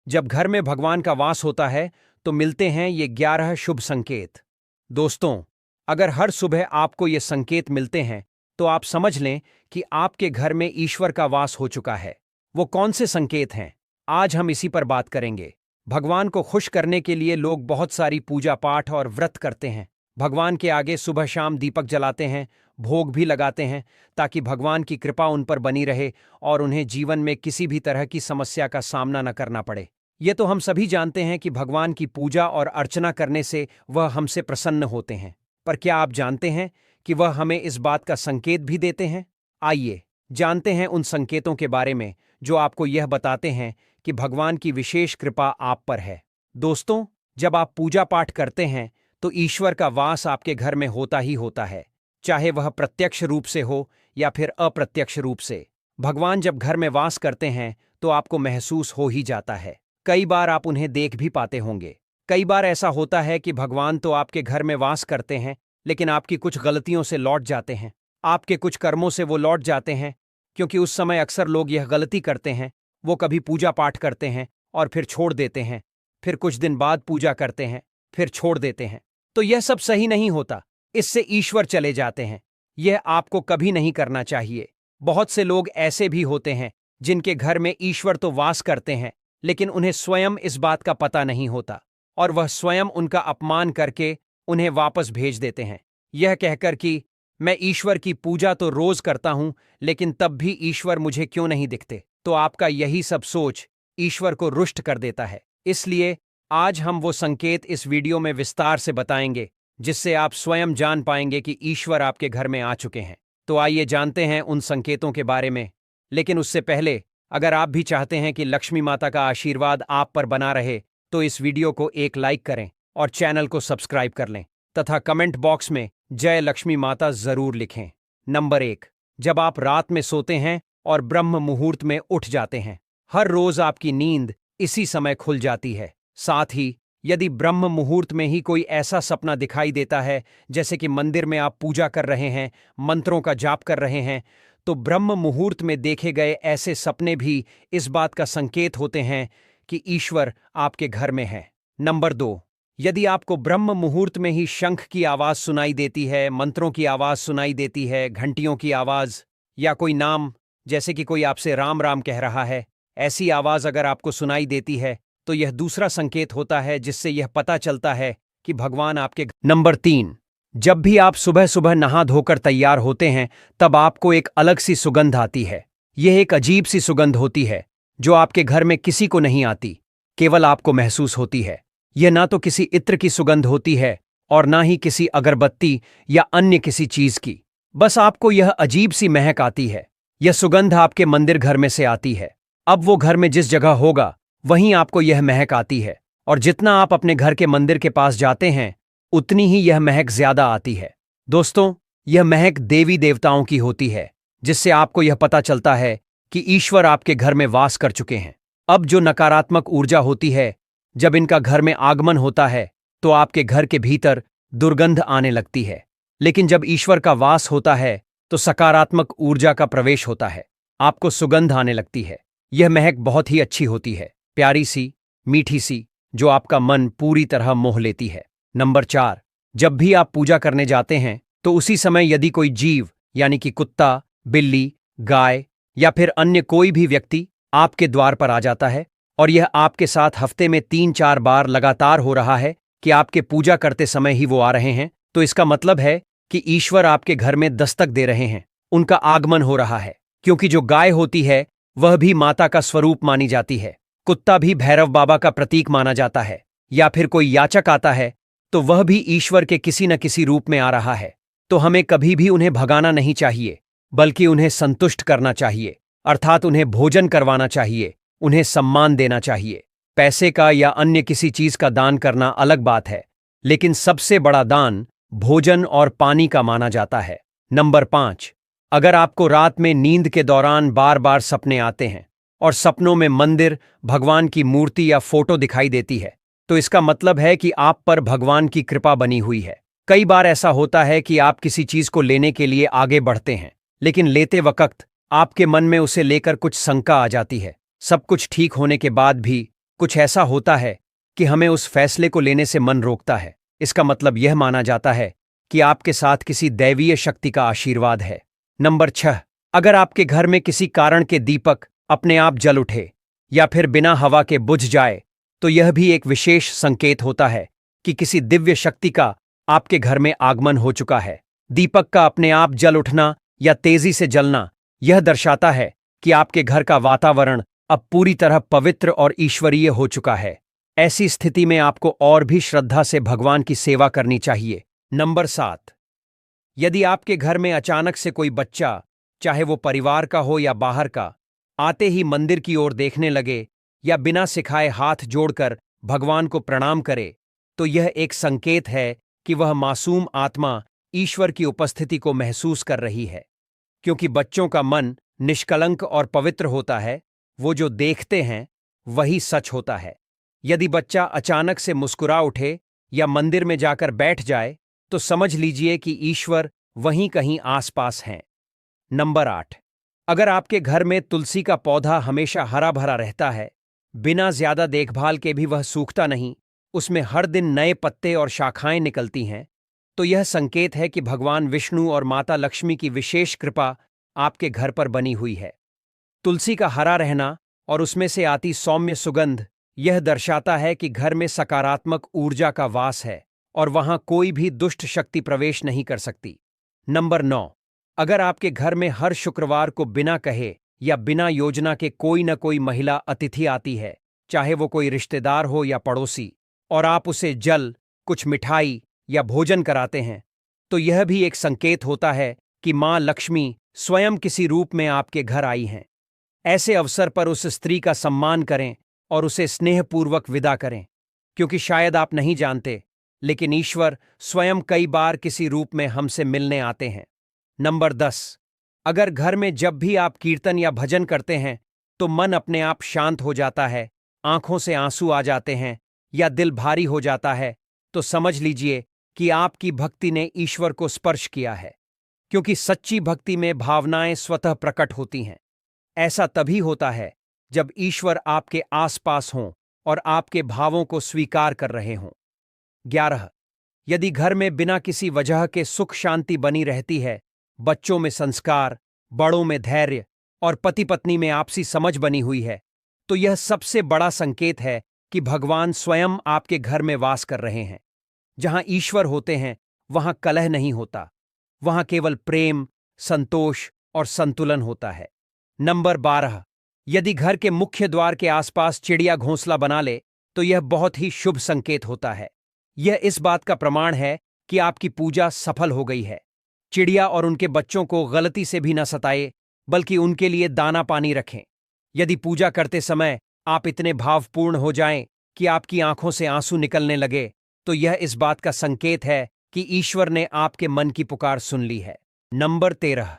जब घर में भगवान का वास होता है तो मिलते हैं ये 11 शुभ संकेत। दोस्तों, अगर हर सुबह आपको ये संकेत मिलते हैं तो आप समझ लें कि आपके घर में ईश्वर का वास हो चुका है। वो कौन से संकेत हैं? आज हम इसी पर बात करेंगे। भगवान को खुश करने के लिए लोग बहुत सारी पूजा पाठ और व्रत करते हैं। भगवान के आगे सुबह शाम दीपक जलाते हैं, भोग भी लगाते हैं, ताकि भगवान की कृपा उन पर बनी रहे और उन्हें जीवन में किसी भी तरह की समस्या का सामना न करना पड़े। ये तो हम सभी जानते हैं कि भगवान की पूजा और अर्चना करने से वह हमसे प्रसन्न होते हैं। पर क्या आप जानते हैं कि वह हमें इस बात का संकेत भी देते हैं? आइए जानते हैं उन संकेतों के बारे में जो आपको यह बताते हैं कि भगवान की विशेष कृपा आप पर है। दोस्तों, जब आप पूजा पाठ करते हैं तो ईश्वर का वास आपके घर में होता ही होता है, चाहे वह प्रत्यक्ष रूप से हो या फिर अप्रत्यक्ष रूप से। भगवान जब घर में वास करते हैं तो आपको महसूस हो ही जाता है। कई बार आप उन्हें देख भी पाते होंगे। कई बार ऐसा होता है कि भगवान तो आपके घर में वास करते हैं, लेकिन आपकी कुछ गलतियों से लौट जाते हैं। आपके कुछ कर्मों से वो लौट जाते हैं, क्योंकि उस समय अक्सर लोग यह गलती करते हैं। वो कभी पूजा पाठ करते हैं और फिर छोड़ देते हैं, फिर कुछ दिन बाद पूजा करते हैं, फिर छोड़ देते हैं। तो यह सब सही नहीं होता। इससे ईश्वर चले जाते हैं। यह आपको कभी नहीं करना चाहिए। बहुत से लोग ऐसे भी होते हैं जिनके घर में ईश्वर तो वास करते हैं, लेकिन उन्हें स्वयं इस बात का पता नहीं होता और वह स्वयं उनका अपमान करके उन्हें वापस भेज देते हैं, यह कहकर कि मैं ईश्वर की पूजा तो रोज करता हूं, लेकिन तब भी ईश्वर मुझे क्यों नहीं दिखते। तो आपका यही सब सोच ईश्वर को रुष्ट कर देता है। इसलिए आज हम वो संकेत इस वीडियो में विस्तार से बताएंगे, जिससे आप स्वयं जान पाएंगे कि ईश्वर आपके घर में आ चुके हैं। तो आइए जानते हैं उन संकेतों के बारे में। लेकिन उससे पहले, अगर आप भी चाहते हैं कि लक्ष्मी माता का आशीर्वाद आप पर बना रहे, तो इस वीडियो को एक लाइक करें और चैनल को सब्सक्राइब कर लें तथा कमेंट बॉक्स में जय लक्ष्मी माता जरूर लिखें। नंबर 1, जब आप रात में सोते हैं और ब्रह्म मुहूर्त में उठ जाते हैं। हर रोज आपकी नींद इसी समय खुल जाती है। साथ ही यदि ब्रह्म मुहूर्त में ही कोई ऐसा सपना दिखाई देता है, जैसे कि मंदिर में आप पूजा कर रहे हैं, मंत्रों का जाप कर रहे हैं, तो ब्रह्म मुहूर्त में देखे गए ऐसे सपने भी इस बात का संकेत होते हैं कि ईश्वर आपके घर में है। नंबर 2, यदि आपको ब्रह्म मुहूर्त में ही शंख की आवाज सुनाई देती है, मंत्रों की आवाज सुनाई देती है, घंटियों की आवाज, या कोई नाम, जैसे कि कोई आपसे राम राम कह रहा है, ऐसी आवाज अगर आपको सुनाई देती है, तो यह दूसरा संकेत होता है जिससे यह पता चलता है कि भगवान आपके। नंबर 3, जब भी आप सुबह सुबह नहा धोकर तैयार होते हैं, तब आपको एक अलग सी सुगंध आती है। यह एक अजीब सी सुगंध होती है जो आपके घर में किसी को नहीं आती, केवल आपको महसूस होती है। यह ना तो किसी इत्र की सुगंध होती है और ना ही किसी अगरबत्ती या अन्य किसी चीज की। बस आपको यह अजीब सी महक आती है। यह सुगंध आपके मंदिर घर में से आती है। अब वो घर में जिस जगह होगा वहीं आपको यह महक आती है, और जितना आप अपने घर के मंदिर के पास जाते हैं, उतनी ही यह महक ज्यादा आती है। दोस्तों, यह महक देवी देवताओं की होती है, जिससे आपको यह पता चलता है कि ईश्वर आपके घर में वास कर चुके हैं। अब जो नकारात्मक ऊर्जा होती है, जब इनका घर में आगमन होता है तो आपके घर के भीतर दुर्गंध आने लगती है। लेकिन जब ईश्वर का वास होता है तो सकारात्मक ऊर्जा का प्रवेश होता है। आपको सुगंध आने लगती है। यह महक बहुत ही अच्छी होती है, प्यारी सी, मीठी सी, जो आपका मन पूरी तरह मोह लेती है। नंबर 4, जब भी आप पूजा करने जाते हैं तो उसी समय यदि कोई जीव, यानी कि कुत्ता, बिल्ली, गाय या फिर अन्य कोई भी व्यक्ति आपके द्वार पर आ जाता है, और यह आपके साथ हफ्ते में 3-4 बार लगातार हो रहा है कि आपके पूजा करते समय ही वो आ रहे हैं, तो इसका मतलब है कि ईश्वर आपके घर में दस्तक दे रहे हैं, उनका आगमन हो रहा है। क्योंकि जो गाय होती है वह भी माता का स्वरूप मानी जाती है, कुत्ता भी भैरव बाबा का प्रतीक माना जाता है, या फिर कोई याचक आता है तो वह भी ईश्वर के किसी न किसी रूप में आ रहा है। तो हमें कभी भी उन्हें भगाना नहीं चाहिए, बल्कि उन्हें संतुष्ट करना चाहिए, अर्थात उन्हें भोजन करवाना चाहिए, उन्हें सम्मान देना चाहिए। पैसे का या अन्य किसी चीज का दान करना अलग बात है, लेकिन सबसे बड़ा दान भोजन और पानी का माना जाता है। नंबर 5, अगर आपको रात में नींद के दौरान बार बार सपने आते हैं और सपनों में मंदिर, भगवान की मूर्ति या फोटो दिखाई देती है, तो इसका मतलब है कि आप पर भगवान की कृपा बनी हुई है। कई बार ऐसा होता है कि आप किसी चीज को लेने के लिए आगे बढ़ते हैं, लेकिन लेते वक्त आपके मन में उसे लेकर कुछ शंका आ जाती है। सब कुछ ठीक होने के बाद भी कुछ ऐसा होता है कि हमें उस फैसले को लेने से मन रोकता है। इसका मतलब यह माना जाता है कि आपके साथ किसी दैवीय शक्ति का आशीर्वाद है। नंबर 6, अगर आपके घर में किसी कारण के दीपक अपने आप जल उठे या फिर बिना हवा के बुझ जाए, तो यह भी एक विशेष संकेत होता है कि किसी दिव्य शक्ति का आपके घर में आगमन हो चुका है। दीपक का अपने आप जल उठना या तेजी से जलना यह दर्शाता है कि आपके घर का वातावरण अब पूरी तरह पवित्र और ईश्वरीय हो चुका है। ऐसी स्थिति में आपको और भी श्रद्धा से भगवान की सेवा करनी चाहिए। नंबर 7, यदि आपके घर में अचानक से कोई बच्चा, चाहे वो परिवार का हो या बाहर का, आते ही मंदिर की ओर देखने लगे या बिना सिखाए हाथ जोड़कर भगवान को प्रणाम करे, तो यह एक संकेत है कि वह मासूम आत्मा ईश्वर की उपस्थिति को महसूस कर रही है। क्योंकि बच्चों का मन निष्कलंक और पवित्र होता है, वो जो देखते हैं वही सच होता है। यदि बच्चा अचानक से मुस्कुरा उठे या मंदिर में जाकर बैठ जाए, तो समझ लीजिए कि ईश्वर वहीं कहीं आसपास हैं। नंबर 8, अगर आपके घर में तुलसी का पौधा हमेशा हरा भरा रहता है, बिना ज्यादा देखभाल के भी वह सूखता नहीं, उसमें हर दिन नए पत्ते और शाखाएं निकलती हैं, तो यह संकेत है कि भगवान विष्णु और माता लक्ष्मी की विशेष कृपा आपके घर पर बनी हुई है। तुलसी का हरा रहना और उसमें से आती सौम्य सुगंध यह दर्शाता है कि घर में सकारात्मक ऊर्जा का वास है और वहां कोई भी दुष्ट शक्ति प्रवेश नहीं कर सकती। नंबर 9, अगर आपके घर में हर शुक्रवार को बिना कहे या बिना योजना के कोई न कोई महिला अतिथि आती है, चाहे वो कोई रिश्तेदार हो या पड़ोसी, और आप उसे जल, कुछ मिठाई या भोजन कराते हैं, तो यह भी एक संकेत होता है कि मां लक्ष्मी स्वयं किसी रूप में आपके घर आई हैं। ऐसे अवसर पर उस स्त्री का सम्मान करें और उसे स्नेहपूर्वक विदा करें, क्योंकि शायद आप नहीं जानते, लेकिन ईश्वर स्वयं कई बार किसी रूप में हमसे मिलने आते हैं। नंबर 10, अगर घर में जब भी आप कीर्तन या भजन करते हैं तो मन अपने आप शांत हो जाता है, आंखों से आंसू आ जाते हैं या दिल भारी हो जाता है, तो समझ लीजिए कि आपकी भक्ति ने ईश्वर को स्पर्श किया है। क्योंकि सच्ची भक्ति में भावनाएं स्वतः प्रकट होती हैं। ऐसा तभी होता है जब ईश्वर आपके आसपास हों और आपके भावों को स्वीकार कर रहे हों। 11, यदि घर में बिना किसी वजह के सुख शांति बनी रहती है, बच्चों में संस्कार, बड़ों में धैर्य और पति पत्नी में आपसी समझ बनी हुई है, तो यह सबसे बड़ा संकेत है कि भगवान स्वयं आपके घर में वास कर रहे हैं। जहां ईश्वर होते हैं वहां कलह नहीं होता, वहां केवल प्रेम, संतोष और संतुलन होता है। नंबर 12, यदि घर के मुख्य द्वार के आसपास चिड़िया घोंसला बना ले, तो यह बहुत ही शुभ संकेत होता है। यह इस बात का प्रमाण है कि आपकी पूजा सफल हो गई है। चिड़िया और उनके बच्चों को गलती से भी न सताए, बल्कि उनके लिए दाना पानी रखें। यदि पूजा करते समय आप इतने भावपूर्ण हो जाएं कि आपकी आंखों से आंसू निकलने लगे, तो यह इस बात का संकेत है कि ईश्वर ने आपके मन की पुकार सुन ली है। नंबर 13,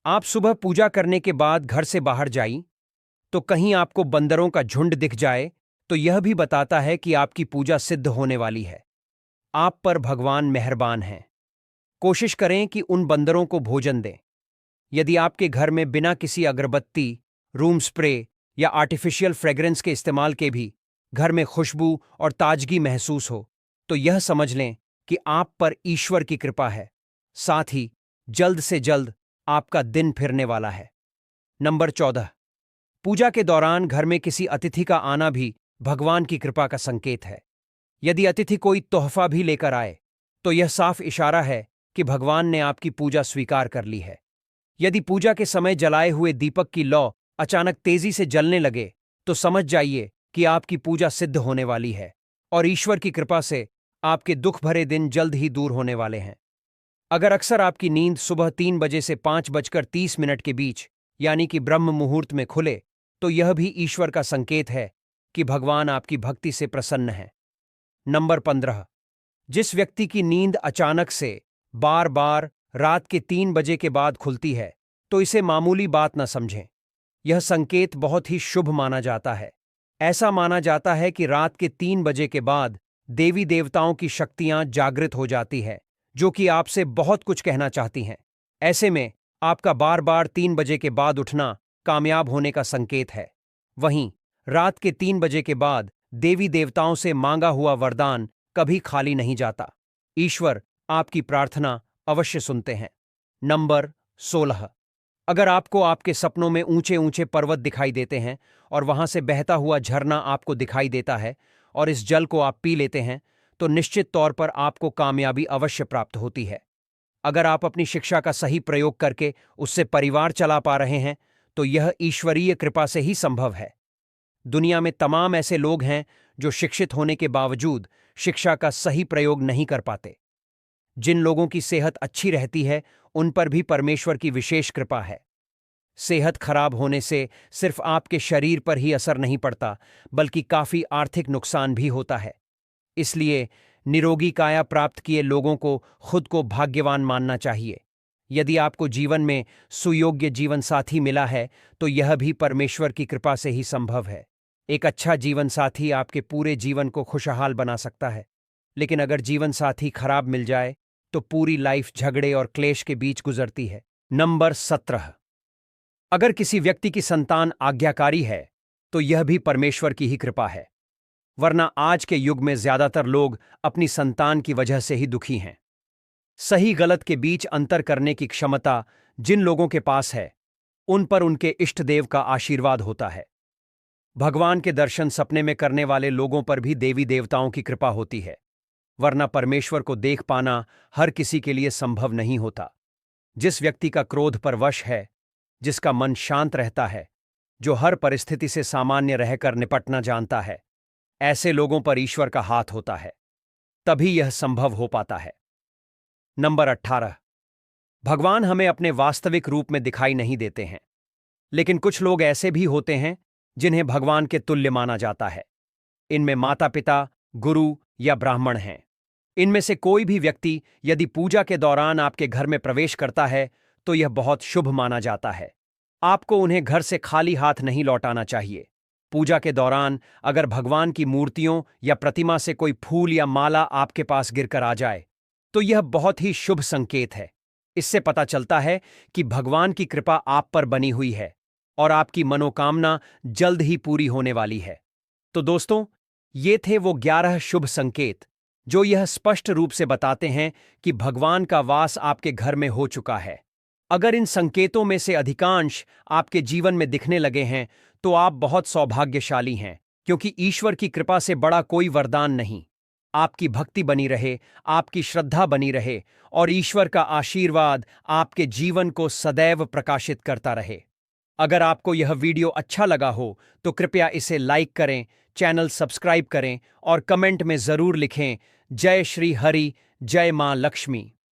आप सुबह पूजा करने के बाद घर से बाहर जाएं, तो कहीं आपको बंदरों का झुंड दिख जाए, तो यह भी बताता है कि आपकी पूजा सिद्ध होने वाली है। आप पर भगवान मेहरबान हैं। कोशिश करें कि उन बंदरों को भोजन दें। यदि आपके घर में बिना किसी अगरबत्ती, रूम स्प्रे या आर्टिफिशियल फ्रेग्रेंस के इस्तेमाल के भी घर में खुशबू और ताजगी महसूस हो, तो यह समझ लें कि आप पर ईश्वर की कृपा है। साथ ही जल्द से जल्द आपका दिन फिरने वाला है। नंबर 14, पूजा के दौरान घर में किसी अतिथि का आना भी भगवान की कृपा का संकेत है। यदि अतिथि कोई तोहफा भी लेकर आए, तो यह साफ इशारा है कि भगवान ने आपकी पूजा स्वीकार कर ली है। यदि पूजा के समय जलाए हुए दीपक की लौ अचानक तेजी से जलने लगे, तो समझ जाइए कि आपकी पूजा सिद्ध होने वाली है और ईश्वर की कृपा से आपके दुख भरे दिन जल्द ही दूर होने वाले हैं। अगर अक्सर आपकी नींद सुबह 3 बजे से 5:30 के बीच, यानी कि ब्रह्म मुहूर्त में खुले, तो यह भी ईश्वर का संकेत है कि भगवान आपकी भक्ति से प्रसन्न है। नंबर 15, जिस व्यक्ति की नींद अचानक से बार बार रात के 3 बजे के बाद खुलती है, तो इसे मामूली बात न समझें। यह संकेत बहुत ही शुभ माना जाता है। ऐसा माना जाता है कि रात के 3 बजे के बाद देवी देवताओं की शक्तियां जागृत हो जाती है, जो कि आपसे बहुत कुछ कहना चाहती हैं। ऐसे में आपका बार बार 3 बजे के बाद उठना कामयाब होने का संकेत है। वहीं रात के 3 बजे के बाद देवी देवताओं से मांगा हुआ वरदान कभी खाली नहीं जाता। ईश्वर आपकी प्रार्थना अवश्य सुनते हैं। नंबर 16। अगर आपको आपके सपनों में ऊंचे ऊंचे पर्वत दिखाई देते हैं और वहां से बहता हुआ झरना आपको दिखाई देता है और इस जल को आप पी लेते हैं, तो निश्चित तौर पर आपको कामयाबी अवश्य प्राप्त होती है। अगर आप अपनी शिक्षा का सही प्रयोग करके उससे परिवार चला पा रहे हैं, तो यह ईश्वरीय कृपा से ही संभव है। दुनिया में तमाम ऐसे लोग हैं जो शिक्षित होने के बावजूद शिक्षा का सही प्रयोग नहीं कर पाते। जिन लोगों की सेहत अच्छी रहती है, उन पर भी परमेश्वर की विशेष कृपा है। सेहत खराब होने से सिर्फ आपके शरीर पर ही असर नहीं पड़ता, बल्कि काफी आर्थिक नुकसान भी होता है। इसलिए निरोगी काया प्राप्त किए लोगों को खुद को भाग्यवान मानना चाहिए। यदि आपको जीवन में सुयोग्य जीवन साथी मिला है, तो यह भी परमेश्वर की कृपा से ही संभव है। एक अच्छा जीवन साथी आपके पूरे जीवन को खुशहाल बना सकता है, लेकिन अगर जीवन साथी खराब मिल जाए तो पूरी लाइफ झगड़े और क्लेश के बीच गुजरती है। नंबर 17। अगर किसी व्यक्ति की संतान आज्ञाकारी है, तो यह भी परमेश्वर की ही कृपा है, वरना आज के युग में ज्यादातर लोग अपनी संतान की वजह से ही दुखी हैं। सही गलत के बीच अंतर करने की क्षमता जिन लोगों के पास है, उन पर उनके इष्ट देव का आशीर्वाद होता है। भगवान के दर्शन सपने में करने वाले लोगों पर भी देवी देवताओं की कृपा होती है, वरना परमेश्वर को देख पाना हर किसी के लिए संभव नहीं होता। जिस व्यक्ति का क्रोध पर वश है, जिसका मन शांत रहता है, जो हर परिस्थिति से सामान्य रहकर निपटना जानता है, ऐसे लोगों पर ईश्वर का हाथ होता है, तभी यह संभव हो पाता है। नंबर 18। भगवान हमें अपने वास्तविक रूप में दिखाई नहीं देते हैं, लेकिन कुछ लोग ऐसे भी होते हैं जिन्हें भगवान के तुल्य माना जाता है। इनमें माता पिता, गुरु या ब्राह्मण हैं। इनमें से कोई भी व्यक्ति यदि पूजा के दौरान आपके घर में प्रवेश करता है, तो यह बहुत शुभ माना जाता है। आपको उन्हें घर से खाली हाथ नहीं लौटाना चाहिए। पूजा के दौरान अगर भगवान की मूर्तियों या प्रतिमा से कोई फूल या माला आपके पास गिरकर आ जाए, तो यह बहुत ही शुभ संकेत है। इससे पता चलता है कि भगवान की कृपा आप पर बनी हुई है और आपकी मनोकामना जल्द ही पूरी होने वाली है। तो दोस्तों, ये थे वो 11 शुभ संकेत जो यह स्पष्ट रूप से बताते हैं कि भगवान का वास आपके घर में हो चुका है। अगर इन संकेतों में से अधिकांश आपके जीवन में दिखने लगे हैं, तो आप बहुत सौभाग्यशाली हैं, क्योंकि ईश्वर की कृपा से बड़ा कोई वरदान नहीं। आपकी भक्ति बनी रहे, आपकी श्रद्धा बनी रहे और ईश्वर का आशीर्वाद आपके जीवन को सदैव प्रकाशित करता रहे। अगर आपको यह वीडियो अच्छा लगा हो, तो कृपया इसे लाइक करें, चैनल सब्सक्राइब करें और कमेंट में जरूर लिखें, जय श्री हरि, जय मां लक्ष्मी।